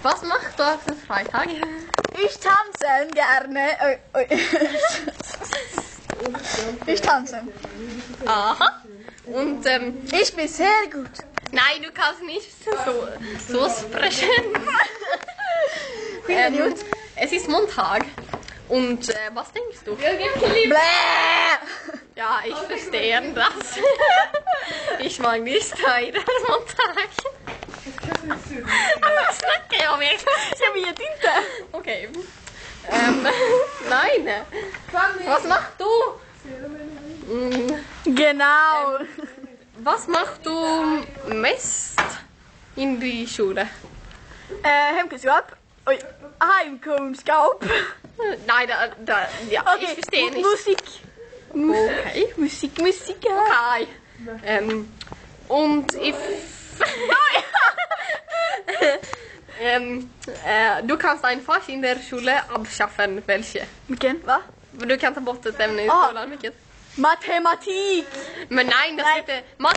Was machst du auf den Freitag? Ich tanze gerne. Ich tanze. Aha. Und Ich bin sehr gut. nein, du kannst nicht so sprechen. Es ist Montag. Und was denkst du? Bläh. Ja, ich verstehe das. Ich mag nicht heute Montag. Snackar jag med? Jag vet inte. Okej. Nein. Was machst du? Genau. Was machst du mest in die Schule? Hemkunskap. Oj. Heimkunskap. Nein, ja, ich verstehe nicht. Musik. Okay. Musik. Okay. Und ich... du kannst ein Fach in der Schule abschaffen. Welche? Vilken? Va? Du kan ta bort ett ämne i skolan. Vilket? Matematik. Men nej, det ska inte...